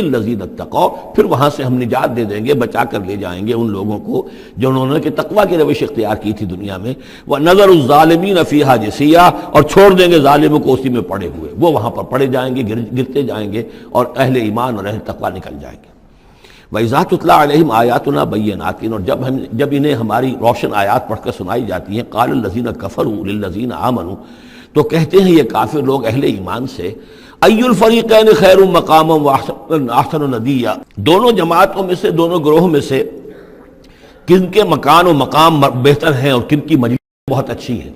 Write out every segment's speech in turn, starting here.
الذین اتقوا، پھر وہاں سے ہم نجات دے دیں گے، بچا کر لے جائیں گے ان لوگوں کو جنہوں نے کہ تقوی کی روش اختیار کی تھی دنیا میں، وَنَذَرُ الظَّالِمِينَ فِيهَا جِثِيًّا، اور چھوڑ دیں گے ظالموں کو اسی میں پڑے ہوئے، وہ وہاں پر پڑے جائیں گے، گرتے جائیں گے، اور اہل ایمان اور اہل تقوی نکل جائیں گے۔ وَإِذَا تُتْلَىٰ عَلَيْهِمْ آيَاتُنَا بَيِّنَاتٍ، اور جب انہیں ہماری روشن آیات پڑھ کر سنائی جاتی ہیں، قَالَ الَّذِينَ كَفَرُوا لِلَّذِينَ آمَنُوا، تو کہتے ہیں یہ کافر لوگ اہل ایمان سے، ای الفریقین خیر مقاما واحسن ندیا، دونوں جماعتوں میں سے، دونوں گروہ میں سے کن کے مکان و مقام بہتر ہیں اور کن کی مجلس بہت اچھی ہے۔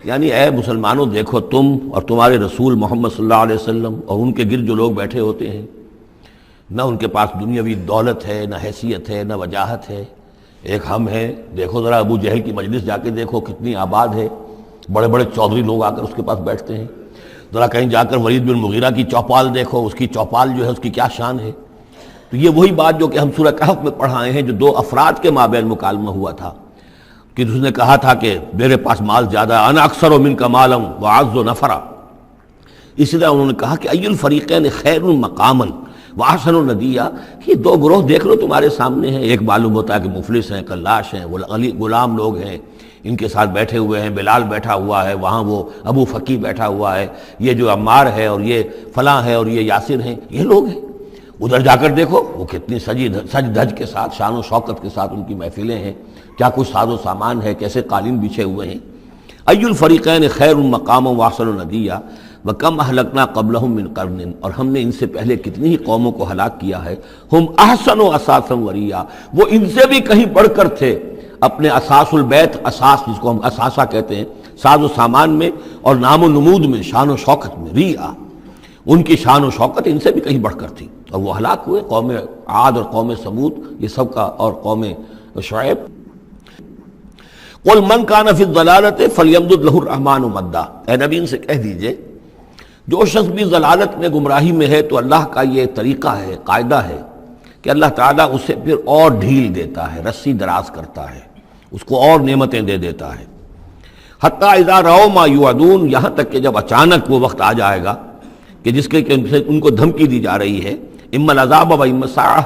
یعنی اے مسلمانوں دیکھو، تم اور تمہارے رسول محمد صلی اللہ علیہ وسلم اور ان کے گرد جو لوگ بیٹھے ہوتے ہیں، نہ ان کے پاس دنیاوی دولت ہے، نہ حیثیت ہے، نہ وجاہت ہے، ایک ہم ہیں۔ دیکھو ذرا ابو جہل کی مجلس جا کے دیکھو کتنی آباد ہے، بڑے بڑے چودھری لوگ آ کر اس کے پاس بیٹھتے ہیں۔ ذرا کہیں جا کر ولید بن مغیرہ کی چوپال دیکھو، اس کی چوپال جو ہے اس کی کیا شان ہے۔ تو یہ وہی بات جو کہ ہم سورہ کہف میں پڑھائے ہیں، جو دو افراد کے مابین مکالمہ ہوا تھا کہ اس نے کہا تھا کہ میرے پاس مال زیادہ، انا اکثر منک مالا واعز نفرا۔ اسی طرح انہوں نے کہا کہ ای الفریقین خیر مقاما واحسن ندیا، یہ دو گروہ دیکھ لو تمہارے سامنے ہیں، ایک معلوم ہوتا ہے کہ مفلس ہیں، کلاش ہیں، غلام لوگ ہیں، ان کے ساتھ بیٹھے ہوئے ہیں، بلال بیٹھا ہوا ہے، وہاں وہ ابو فقی بیٹھا ہوا ہے، یہ جو عمار ہے اور یہ فلاں ہے اور یہ یاسر ہیں، یہ لوگ ہیں۔ ادھر جا کر دیکھو وہ کتنی سج دھج کے ساتھ، شان و شوکت کے ساتھ ان کی محفلیں ہیں، کیا کچھ ساز و سامان ہے، کیسے قالین بچھے ہوئے ہیں۔ ای الفریقین خیر مقاما واحسن ندیا وکم اہلکنا قبلہم من قرن، اور ہم نے ان سے پہلے کتنی ہی قوموں کو ہلاک کیا ہے، ہم احسن و اساسا وریا، وہ ان سے بھی کہیں بڑھ کر تھے اپنے اساس البیت، اساس جس کو ہم اساسہ کہتے ہیں، ساز و سامان میں اور نام و نمود میں، شان و شوکت میں، ریا، ان کی شان و شوکت ان سے بھی کہیں بڑھ کر تھی، اور وہ ہلاک ہوئے۔ قوم عاد اور قوم سمود یہ سب کا، اور قوم شعیب۔ قل من کان فی الضلالۃ فلیمدد لہ الرحمن مدا، اے نبی ان سے کہہ دیجئے جو شخص بھی ضلالت میں، گمراہی میں ہے، تو اللہ کا یہ طریقہ ہے، قاعدہ ہے کہ اللہ تعالیٰ اسے پھر اور ڈھیل دیتا ہے، رسی دراز کرتا ہے، اس کو اور نعمتیں دے دیتا ہے۔ حتیٰ اذا رأوا ما یوعدون، یہاں تک کہ جب اچانک وہ وقت آ جائے گا کہ جس کے ان کو دھمکی دی جا رہی ہے، اما العذاب و اما الساعہ،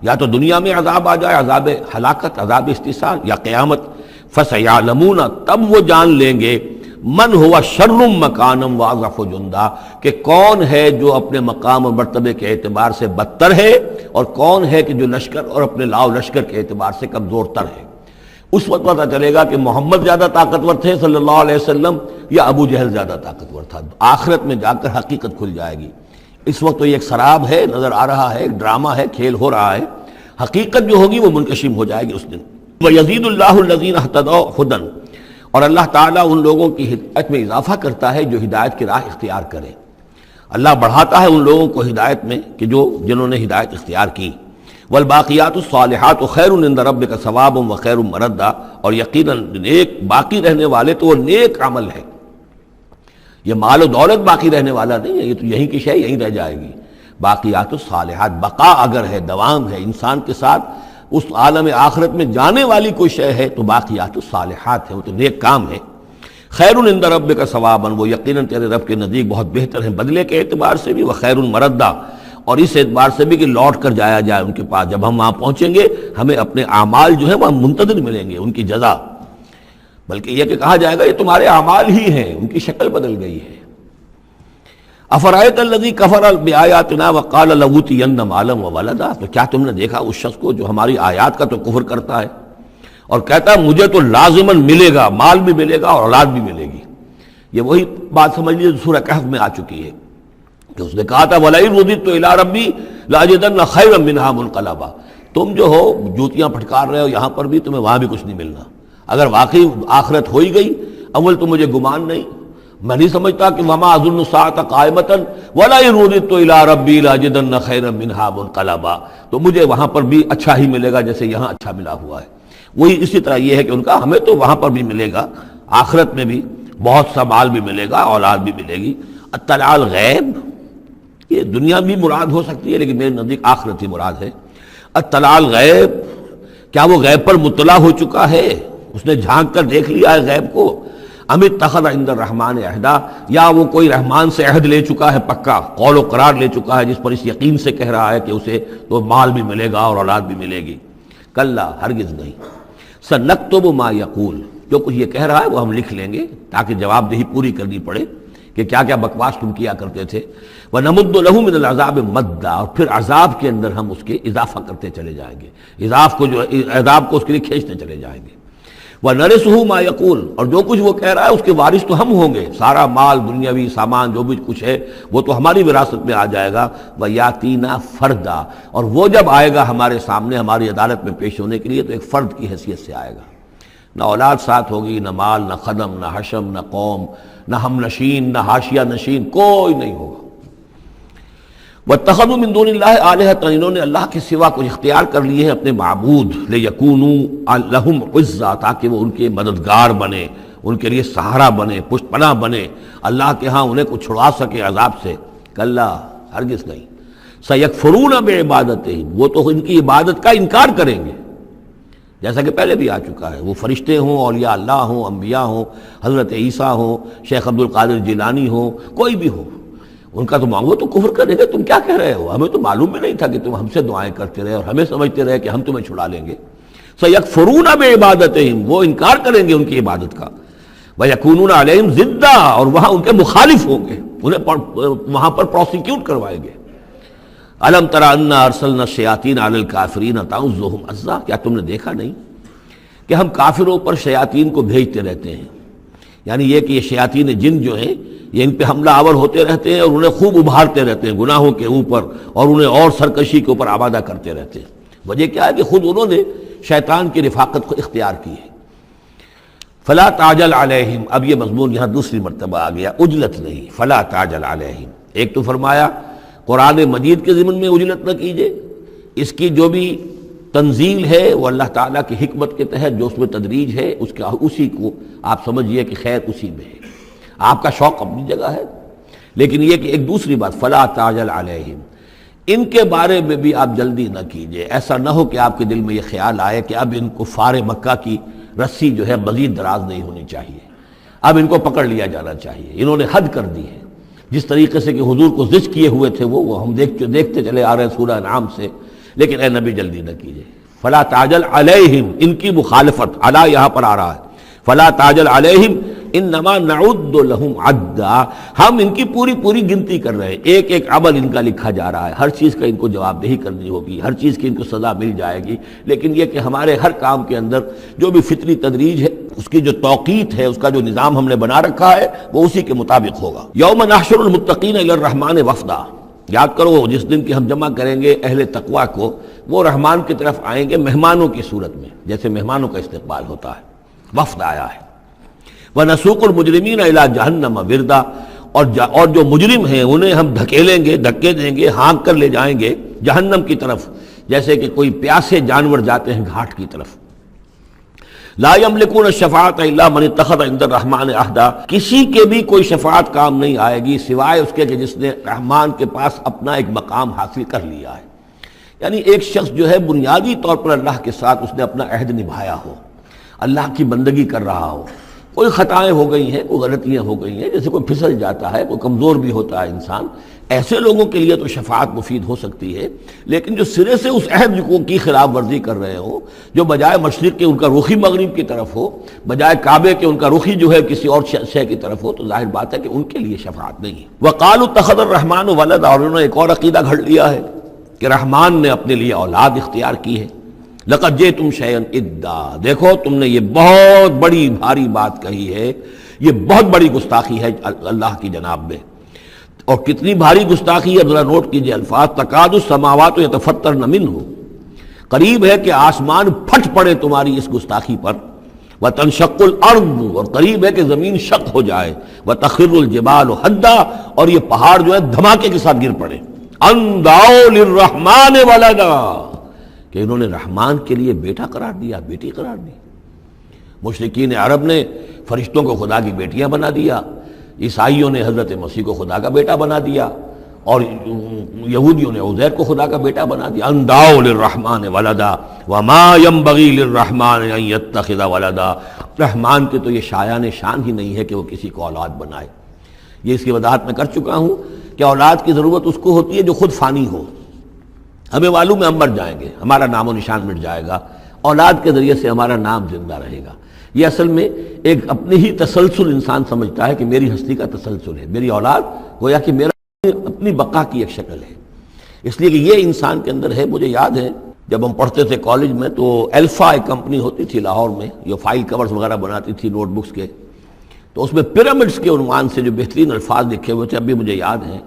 یا تو دنیا میں عذاب آ جائے، عذاب ہلاکت، عذاب استحصال، یا قیامت، فسیعلمون، تب وہ جان لیں گے، من ہوا شر مکانا واضعف جندا، کہ کون ہے جو اپنے مقام اور مرتبے کے اعتبار سے بدتر ہے، اور کون ہے کہ جو لشکر اور اپنے لاؤ لشکر کے اعتبار سے کمزور تر ہے۔ اس وقت پتہ چلے گا کہ محمد زیادہ طاقتور تھے صلی اللہ علیہ وسلم، یا ابو جہل زیادہ طاقتور تھا۔ آخرت میں جا کر حقیقت کھل جائے گی۔ اس وقت تو یہ ایک سراب ہے، نظر آ رہا ہے، ایک ڈرامہ ہے، کھیل ہو رہا ہے، حقیقت جو ہوگی وہ منکشف ہو جائے گی اس دن۔ وَيَزِيدُ اللَّهُ الَّذِينَ اهْتَدَوْا هُدًى، اور اللہ تعالیٰ ان لوگوں کی ہدایت میں اضافہ کرتا ہے جو ہدایت کی راہ اختیار کرے۔ اللہ بڑھاتا ہے ان لوگوں کو ہدایت میں کہ جنہوں نے ہدایت اختیار کی۔ والباقیات الصالحات خیر عند ربک ثوابا وخیر مردا، اور یقیناً نیک باقی رہنے والے تو وہ نیک عمل ہے۔ یہ مال و دولت باقی رہنے والا نہیں ہے، یہ تو یہیں کی شے یہیں رہ جائے گی۔ باقیات الصالحات، بقا اگر ہے، دوام ہے انسان کے ساتھ، اس عالم آخرت میں جانے والی کوئی شے ہے تو باقیات الصالحات ہے، وہ تو نیک کام ہے۔ خیر عند ربک ثوابا، وہ یقیناً تیرے رب کے نزدیک بہت بہتر ہیں بدلے کے اعتبار سے بھی، وخیر مردا، اور اس اعتبار سے بھی کہ لوٹ کر جایا جائے ان کے پاس۔ جب ہم وہاں پہنچیں گے ہمیں اپنے اعمال جو ہیں وہ منتظر ملیں گے، ان کی جزا، بلکہ یہ کہ کہا جائے گا یہ تمہارے اعمال ہی ہیں، ان کی شکل بدل گئی ہے۔ افرأیت الذی کفر بآیاتنا وقال لأوتین مالا وولدا، تو کیا تم نے دیکھا اس شخص کو جو ہماری آیات کا تو کفر کرتا ہے اور کہتا ہے مجھے تو لازماً ملے گا، مال بھی ملے گا اور اولاد بھی ملے گی۔ یہ وہی بات سمجھ لیجیے سورہ کہف میں آ چکی ہے کہ اس نے کہا تھا وَلَئِن رُدِدتُّ إِلَىٰ رَبِّي لَأَجِدَنَّ خَيْرًا مِنْهَا مُنْقَلَبًا، تم جو ہو جوتیاں پھٹکار رہے ہو یہاں پر بھی، تمہیں وہاں بھی کچھ نہیں ملنا۔ اگر واقعی آخرت ہو ہی گئی، اول تو مجھے گمان نہیں، میں نہیں سمجھتا کہ وما اظن الساعۃ قائمۃ ولئن رددت الی ربی لاجدن خیرا منہا منقلبا، تو مجھے وہاں پر بھی اچھا ہی ملے گا جیسے یہاں اچھا ملا ہوا ہے۔ وہی اسی طرح یہ ہے کہ ان کا ہمیں تو وہاں پر بھی ملے گا، آخرت میں بھی بہت سا مال بھی ملے گا، اولاد بھی ملے گی۔ اطلاع الغیب، یہ دنیا بھی مراد ہو سکتی ہے لیکن میرے نزدیک آخرت ہی مراد ہے۔ اطلاع الغیب، کیا وہ غیب پر مطلع ہو چکا ہے، اس نے جھانک کر دیکھ لیا ہے غیب کو؟ ام اتخذ عند الرحمن عہدا، یا وہ کوئی رحمان سے عہد لے چکا ہے پکا، قول و قرار لے چکا ہے جس پر اس یقین سے کہہ رہا ہے کہ اسے تو مال بھی ملے گا اور اولاد بھی ملے گی۔ کلا، ہرگز نہیں، سنکتب ما یقول، جو کچھ یہ کہہ رہا ہے وہ ہم لکھ لیں گے تاکہ جواب دہی پوری کرنی پڑے کہ کیا کیا بکواس تم کیا کرتے تھے۔ وَنَمُدُّ لَهُ مِنَ الْعَذَابِ مَدًّا، اور پھر عذاب کے اندر ہم اس کے اضافہ کرتے چلے جائیں گے، عذاب کو اس کے لیے کھینچتے چلے جائیں گے۔ وَنَرِثُهُ مَا يَقُولُ، اور جو کچھ وہ کہہ رہا ہے اس کے وارث تو ہم ہوں گے، سارا مال دنیاوی سامان جو بھی کچھ ہے وہ تو ہماری وراثت میں آ جائے گا۔ وَيَأْتِينَا فَرْدًا، اور وہ جب آئے گا ہمارے سامنے ہماری عدالت میں پیش ہونے کے لیے تو ایک فرد کی حیثیت سے آئے گا، نہ اولاد ساتھ ہوگی، نہ مال، نہ خدم، نہ حشم، نہ قوم، نہ ہم نشین، نہ حاشیہ نشین، کوئی نہیں ہوگا۔ وَاتَّخَذُوا مِن دُونِ اللَّهِ آلِهَةً، انہوں نے اللہ کے سوا کچھ اختیار کر لیے ہیں اپنے معبود، لِيَكُونُوا لَهُمْ عِزًّا، تاکہ وہ ان کے مددگار بنے، ان کے لیے سہارا بنے، پشت پناہ بنے، اللہ کے ہاں انہیں کو چھڑا سکے عذاب سے۔ کلا، ہرگز نہیں، سَيَكْفُرُونَ بِعِبَادَتِهِمْ، وہ تو ان کی عبادت کا انکار کریں گے، جیسا کہ پہلے بھی آ چکا ہے، وہ فرشتے ہوں، اولیاء اللہ ہوں، انبیاء ہوں، حضرت عیسیٰ ہوں، شیخ عبد القادر جیلانی ہوں، کوئی بھی ہو، ان کا تو مانگو تو کفر کریں گے، تم کیا کہہ رہے ہو، ہمیں تو معلوم بھی نہیں تھا کہ تم ہم سے دعائیں کرتے رہے اور ہمیں سمجھتے رہے کہ ہم تمہیں چھڑا لیں گے۔ سَيَكْفُرُونَ بِعِبَادَتِهِمْ، وہ انکار کریں گے ان کی عبادت کا۔ وَيَكُونُونَ عَلَيْهِمْ ضِدًّا، اور وہاں ان کے مخالف ہوں گے، انہیں وہاں پر پروسیکیوٹ کروائیں گے۔ أَلَمْ تَرَ أَنَّا أَرْسَلْنَا الشَّيَاطِينَ عَلَى الْكَافِرِينَ تَعُزُّهُمْ عَزًّا، کیا تم نے دیکھا نہیں کہ ہم کافروں پر شیاطین کو بھیجتے رہتے ہیں، یعنی یہ کہ یہ شیاطین جن جو ہیں یہ ان پہ حملہ آور ہوتے رہتے ہیں اور انہیں خوب ابھارتے رہتے ہیں گناہوں کے اوپر، اور انہیں اور سرکشی کے اوپر آبادہ کرتے رہتے ہیں۔ وجہ کیا ہے کہ خود انہوں نے شیطان کی رفاقت کو اختیار کی ہے۔ فلا تعجل علیہم، اب یہ مضمون یہاں دوسری مرتبہ آ گیا، عجلت نہیں، فلا تعجل علیہم۔ ایک تو فرمایا قرآن مجید کے ضمن میں عجلت نہ کیجئے، اس کی جو بھی تنزیل ہے وہ اللہ تعالیٰ کی حکمت کے تحت جو اس میں تدریج ہے اسی کو آپ سمجھیے کہ خیر اسی میں ہے، آپ کا شوق اپنی جگہ ہے، لیکن یہ کہ ایک دوسری بات فلا تعجل علیہم، ان کے بارے میں بھی آپ جلدی نہ کیجئے، ایسا نہ ہو کہ آپ کے دل میں یہ خیال آئے کہ اب ان کفار مکہ کی رسی جو ہے مزید دراز نہیں ہونی چاہیے، اب ان کو پکڑ لیا جانا چاہیے، انہوں نے حد کر دی ہے۔ جس طریقے سے کہ حضور کو زج کیے ہوئے تھے وہ ہم دیکھتے چلے آ رہے ہیں سورہ انعام سے، لیکن اے نبی جلدی نہ کیجئے۔ فلا تعجل علیہم، ان کی مخالفت، علی یہاں پر آ رہا ہے، فلا تعجل علیہم انما نعد لہم عدا، ہم ان کی پوری گنتی کر رہے ہیں، ایک ایک عمل ان کا لکھا جا رہا ہے، ہر چیز کا ان کو جواب دہی کرنی ہوگی، ہر چیز کی ان کو سزا مل جائے گی، لیکن یہ کہ ہمارے ہر کام کے اندر جو بھی فطری تدریج ہے، اس کی جو توقیت ہے، اس کا جو نظام ہم نے بنا رکھا ہے وہ اسی کے مطابق ہوگا۔ یوم نحشر المتقین الی الرحمن وفدا، یاد کرو جس دن کی ہم جمع کریں گے اہل تقویٰ کو، وہ رحمان کی طرف آئیں گے مہمانوں کی صورت میں، جیسے مہمانوں کا استقبال ہوتا ہے، وفد آیا ہے۔ وَنَسُوقُ الْمُجْرِمِينَ إِلَىٰ جَهَنَّمَ وِرْدًا، اور جو مجرم ہیں انہیں ہم دھکیلیں گے، دھکے دیں گے، ہانک کر لے جائیں گے جہنم کی طرف، جیسے کہ کوئی پیاسے جانور جاتے ہیں گھاٹ کی طرف۔ لا يملكون الشفاعة الا من اتخذ عند الرحمن عہدا، کسی کے بھی کوئی شفاعت کام نہیں آئے گی سوائے اس کے کہ جس نے رحمان کے پاس اپنا ایک مقام حاصل کر لیا ہے، یعنی ایک شخص جو ہے بنیادی طور پر اللہ کے ساتھ اس نے اپنا عہد نبھایا ہو، اللہ کی بندگی کر رہا ہو، کوئی خطائیں ہو گئی ہیں، کوئی غلطیاں ہو گئی ہیں، جیسے کوئی پھسل جاتا ہے، کوئی کمزور بھی ہوتا ہے انسان، ایسے لوگوں کے لیے تو شفاعت مفید ہو سکتی ہے، لیکن جو سرے سے اس عہد کی خلاف ورزی کر رہے ہوں، جو بجائے مشرق کے ان کا رخی مغرب کی طرف ہو، بجائے کعبے کے ان کا رخی جو ہے کسی اور شے کی طرف ہو، تو ظاہر بات ہے کہ ان کے لیے شفاعت نہیں ہے۔ وَقَالُوا اتَّخَذَ الرَّحْمَنُ وَلَدًا، اور انہوں نے ایک اور عقیدہ گھڑ لیا ہے کہ رحمان نے اپنے لیے اولاد اختیار کی ہے۔ لَقَدْ جِئْتُمْ شَيْئًا إِدًّا، دیکھو تم نے یہ بہت بڑی بھاری بات کہی ہے، یہ بہت بڑی گستاخی ہے اللہ کی جناب میں، اور کتنی بھاری گستاخی ہے ذرا نوٹ کیجئے الفاظ، تکاد السماوات یتفطرن منہ، قریب ہے کہ آسمان پھٹ پڑے تمہاری اس گستاخی پر، وتنشق الارض، اور قریب ہے کہ زمین شق ہو جائے، وتخر الجبال حدا، اور یہ پہاڑ جو ہے دھماکے کے ساتھ گر پڑے، ان دعوا للرحمن ولدا، کہ انہوں نے رحمان کے لیے بیٹا قرار دیا، بیٹی قرار دی۔ مشرکین عرب نے فرشتوں کو خدا کی بیٹیاں بنا دیا، عیسائیوں نے حضرت مسیح کو خدا کا بیٹا بنا دیا، اور یہودیوں نے عزیر کو خدا کا بیٹا بنا دیا۔ ان دعوا للرحمن ولدا وما ينبغي للرحمن ان يتخذ ولدا، رحمان کے تو یہ شایان شان ہی نہیں ہے کہ وہ کسی کو اولاد بنائے۔ یہ اس کی وضاحت میں کر چکا ہوں کہ اولاد کی ضرورت اس کو ہوتی ہے جو خود فانی ہو۔ ہمیں معلوم ہے ہم مر جائیں گے، ہمارا نام و نشان مٹ جائے گا، اولاد کے ذریعے سے ہمارا نام زندہ رہے گا۔ یہ اصل میں ایک اپنی ہی تسلسل انسان سمجھتا ہے کہ میری ہستی کا تسلسل ہے، میری اولاد گویا کہ میرا اپنی بقا کی ایک شکل ہے۔ اس لیے کہ یہ انسان کے اندر ہے۔ مجھے یاد ہے جب ہم پڑھتے تھے کالج میں تو الفا ایک کمپنی ہوتی تھی لاہور میں، یہ فائل کورز وغیرہ بناتی تھی نوٹ بکس کے، تو اس میں پیرامڈس کے عنوان سے جو بہترین الفاظ لکھے ہوئے تھے ابھی مجھے یاد ہیں،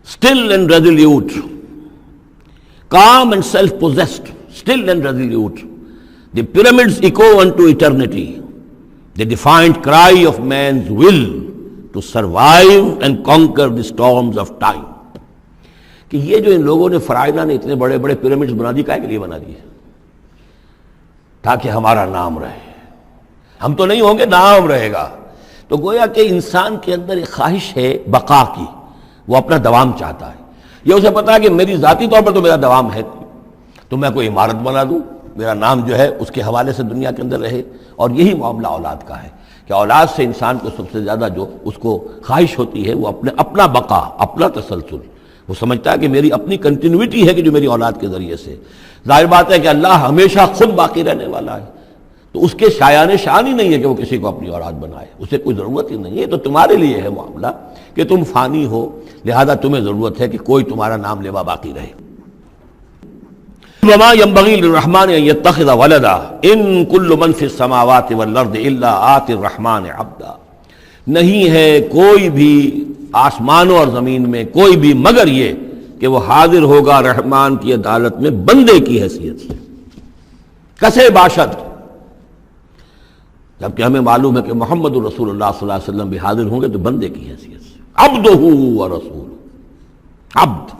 still and resolute, calm and self-possessed, still and resolute. The pyramids echo unto eternity, the defiant cry of man's will to survive and conquer the storms of time. کہ یہ جو ان لوگوں نے فرائضہ نے اتنے بڑے بڑے پیرامڈز بنا دی، کائے کے لیے بنا دیے؟ تاکہ ہمارا نام رہے۔ ہم تو نہیں ہوں گے، نام رہے گا۔ تو گویا کہ انسان کے اندر ایک خواہش ہے بقا کی، وہ اپنا دوام چاہتا ہے۔ یہ اسے پتا ہے کہ میری ذاتی طور پر تو میرا دوام ہے، تو میں کوئی عمارت بنا دوں، میرا نام جو ہے اس کے حوالے سے دنیا کے اندر رہے۔ اور یہی معاملہ اولاد کا ہے کہ اولاد سے انسان کو سب سے زیادہ جو اس کو خواہش ہوتی ہے وہ اپنا بقا، اپنا تسلسل۔ وہ سمجھتا ہے کہ میری اپنی کنٹینیوٹی ہے کہ جو میری اولاد کے ذریعے سے۔ ظاہر بات ہے کہ اللہ ہمیشہ خود باقی رہنے والا ہے، تو اس کے شایان شان ہی نہیں ہے کہ وہ کسی کو اپنی اولاد بنائے، اسے کوئی ضرورت ہی نہیں ہے۔ تو تمہارے لیے ہے معاملہ کہ تم فانی ہو، لہذا تمہیں ضرورت ہے کہ کوئی تمہارا نام لیوا باقی رہے۔ وما ينبغي للرحمن ان يتخذ ولدا ان كل من في السماوات والارض الا آتي الرحمن عبدا، نہیں ہے کوئی بھی آسمانوں اور زمین میں کوئی بھی مگر یہ کہ وہ حاضر ہوگا رحمان کی عدالت میں بندے کی حیثیت سے، کسے باشد، جبکہ ہمیں معلوم ہے کہ محمد رسول اللہ صلی اللہ علیہ وسلم بھی حاضر ہوں گے تو بندے کی حیثیت سے، عبدہ ورسول، عبد۔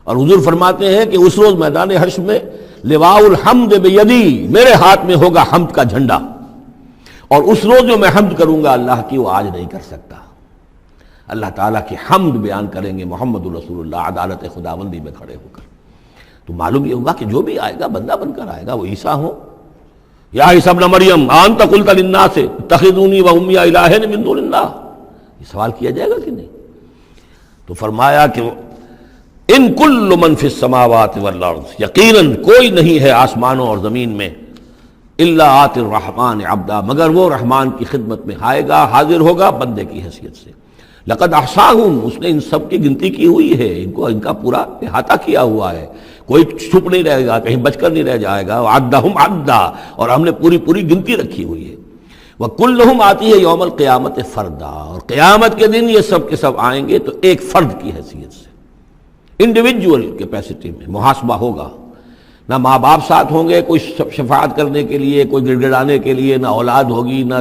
اور حضور فرماتے ہیں کہ اس روز میدان حشر میں لواء الحمد بیدی، میرے ہاتھ میں ہوگا حمد کا جھنڈا، اور اس روز جو میں حمد کروں گا اللہ کی وہ آج نہیں کر سکتا۔ اللہ تعالیٰ کی حمد بیان کریں گے محمد رسول اللہ عدالت خداوندی میں کھڑے ہو کر۔ تو معلوم یہ ہوگا کہ جو بھی آئے گا بندہ بن کر آئے گا، وہ عیسیٰ ہو یا عیسیٰ ابن مریم انت قلت للناس اتخذونی وامی الہین من دون اللہ، یہ سوال کیا جائے گا کہ نہیں؟ تو فرمایا کہ ان کل من فی السماوات والارض، یقیناً کوئی نہیں ہے آسمانوں اور زمین میں، الا آتی الرحمن عبدا، مگر وہ رحمان کی خدمت میں آئے گا، حاضر ہوگا بندے کی حیثیت سے۔ لقد احصاہم، اس نے ان سب کی گنتی کی ہوئی ہے، ان کا پورا احاطہ کیا ہوا ہے، کوئی چھپ نہیں رہے گا، کہیں بچ کر نہیں رہ جائے گا۔ وعدہم عدا، اور ہم نے پوری گنتی رکھی ہوئی ہے۔ وکلہم آتی ہے یوم القیامت فردا، اور قیامت کے دن یہ سب کے سب آئیں گے تو ایک فرد کی حیثیت سے، انڈیویجول کیپیسٹی میں محاسبہ ہوگا۔ نہ ماں باپ ساتھ ہوں گے کوئی شفاعت کرنے کے لیے، کوئی گڑ گڑانے کے لیے، نہ اولاد ہوگی، نہ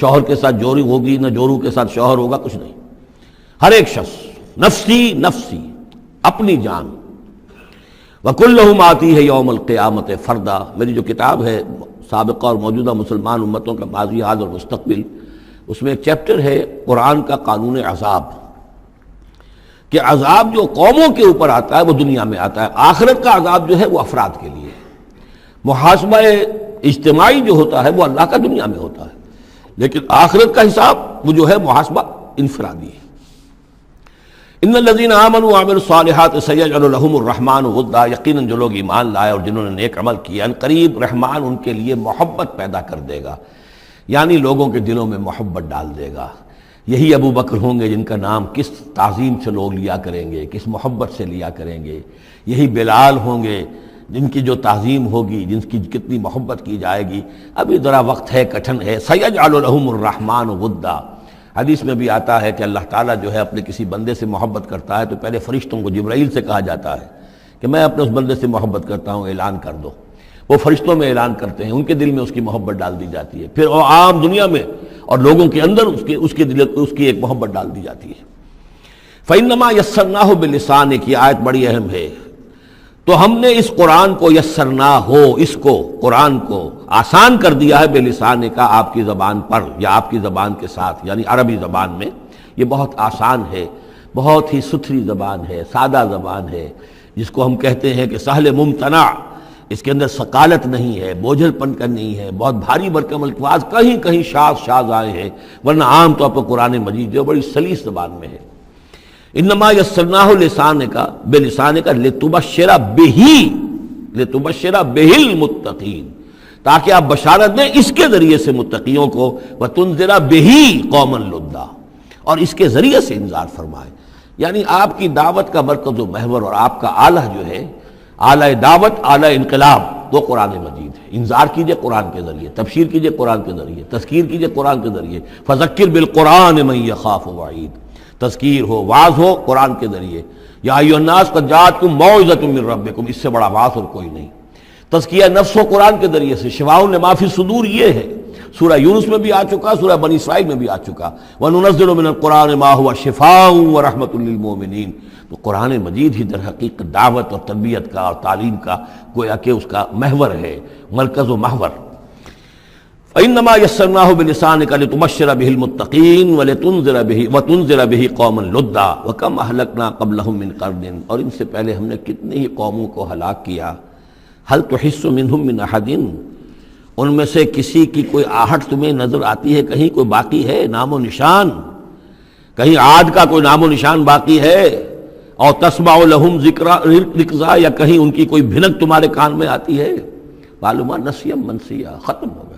شوہر کے ساتھ جوری ہوگی، نہ جورو کے ساتھ شوہر ہوگا، کچھ نہیں۔ ہر ایک شخص نفسی نفسی، اپنی جان۔ وَكُلُّهُمْ آتی ہے یوم القیامت فردا، میری جو کتاب ہے سابقہ اور موجودہ مسلمان امتوں کا ماضی، حال اور مستقبل، اس میں ایک چیپٹر ہے قرآن کا قانون عذاب، کہ عذاب جو قوموں کے اوپر آتا ہے وہ دنیا میں آتا ہے، آخرت کا عذاب جو ہے وہ افراد کے لیے ہے۔ محاسبہ اجتماعی جو ہوتا ہے وہ اللہ کا دنیا میں ہوتا ہے، لیکن آخرت کا حساب وہ جو ہے محاسبہ انفرادی ہے۔ ان الذین آمنوا وعملوا الصالحات سیجعل لهم الرحمن ودا، یقیناً جو لوگ ایمان لائے اور جنہوں نے نیک عمل کیا، ان قریب رحمان ان کے لیے محبت پیدا کر دے گا، یعنی لوگوں کے دلوں میں محبت ڈال دے گا۔ یہی ابو بکر ہوں گے جن کا نام کس تعظیم سے لوگ لیا کریں گے، کس محبت سے لیا کریں گے۔ یہی بلال ہوں گے جن کی جو تعظیم ہوگی، جن کی کتنی محبت کی جائے گی۔ ابھی ذرا وقت ہے، کٹھن ہے۔ سیجعل لهم الرحمن ودا، حدیث میں بھی آتا ہے کہ اللہ تعالیٰ جو ہے اپنے کسی بندے سے محبت کرتا ہے تو پہلے فرشتوں کو، جبرائیل سے کہا جاتا ہے کہ میں اپنے اس بندے سے محبت کرتا ہوں، اعلان کر دو۔ وہ فرشتوں میں اعلان کرتے ہیں، ان کے دل میں اس کی محبت ڈال دی جاتی ہے، پھر وہ عام دنیا میں اور لوگوں کے اندر اس کی ایک محبت ڈال دی جاتی ہے۔ فَإِنَّمَا يَسَّرْنَاهُ بِلِسَانِكَ، یہ آیت بڑی اہم ہے۔ تو ہم نے اس قرآن کو یسرنا ہو، اس کو قرآن کو آسان کر دیا ہے، بلسان کا، آپ کی زبان پر یا آپ کی زبان کے ساتھ، یعنی عربی زبان میں۔ یہ بہت آسان ہے، بہت ہی ستھری زبان ہے، سادہ زبان ہے، جس کو ہم کہتے ہیں کہ سہل ممتنع، اس کے اندر ثقالت نہیں ہے، بوجھل پن کا نہیں ہے، بہت بھاری بھرکم الفاظ کہیں کہیں شاذ آئے ہیں، ورنہ عام طور پر قرآن مجید جو بڑی سلیس زبان میں ہے۔ انما یسرناہ بلسانک لتبشر بہ المتقین، تاکہ آپ بشارت دیں اس کے ذریعے سے متقیوں کو، وتنذر بہ قوما لدا، اور اس کے ذریعے سے انذار فرمائے۔ یعنی آپ کی دعوت کا مرکز و محور اور آپ کا آلہ جو ہے، آلہ دعوت، آلہ انقلاب، وہ قرآن مجید ہے۔ انذار کیجئے قرآن کے ذریعے، تبشیر کیجئے قرآن کے ذریعے، تذکیر کیجئے قرآن کے ذریعے، فذکر بالقرآن من یخاف وعید، تذکیر ہو، واعظ ہو قرآن کے ذریعے۔ یا ایھا الناس قد جاءتکم موعظۃ من ربکم، اس سے بڑا واعظ اور کوئی نہیں۔ تزکیہ نفس و قرآن کے ذریعے سے، شفاء لما فی الصدور یہ ہے، سورہ یونس میں بھی آ چکا، سورہ بنی اسرائیل میں بھی آ چکا، وَنُنَزِّلُ مِنَ الْقُرْآنِ مَا هُوَ شِفَاءٌ وَرَحْمَةٌ لِّلْمُؤْمِنِينَ۔ تو قرآن مجید ہی در حقیقت دعوت اور تربیت کا اور تعلیم کا گویا کہ اس کا محور ہے، مرکز و محور۔ فَإِنَّمَا يَسَّرْنَاهُ بِلِسَانِكَ لِتُبَشِّرَ بِهِ الْمُتَّقِينَ وَتُنذِرَ بِهِ قَوْمًا لُدًّا وَكَمْ أَهْلَكْنَا قَبْلَهُم مِّن قَرْنٍ، اور ان سے پہلے ہم نے کتنی ہی قوموں کو ہلاک کیا۔ هَلْ تُحِسُّ مِنْهُم مِّنْ أَحَدٍ، ان میں سے کسی کی کوئی آہٹ تمہیں نظر آتی ہے؟ کہیں کوئی باقی ہے نام و نشان؟ کہیں عاد کا کوئی نام و نشان باقی ہے؟ اور تسمع لہم رکزا، یا کہیں ان کی کوئی بھنک تمہارے کان میں آتی ہے؟ معلومات نسیم منسیہ، ختم ہو گئے۔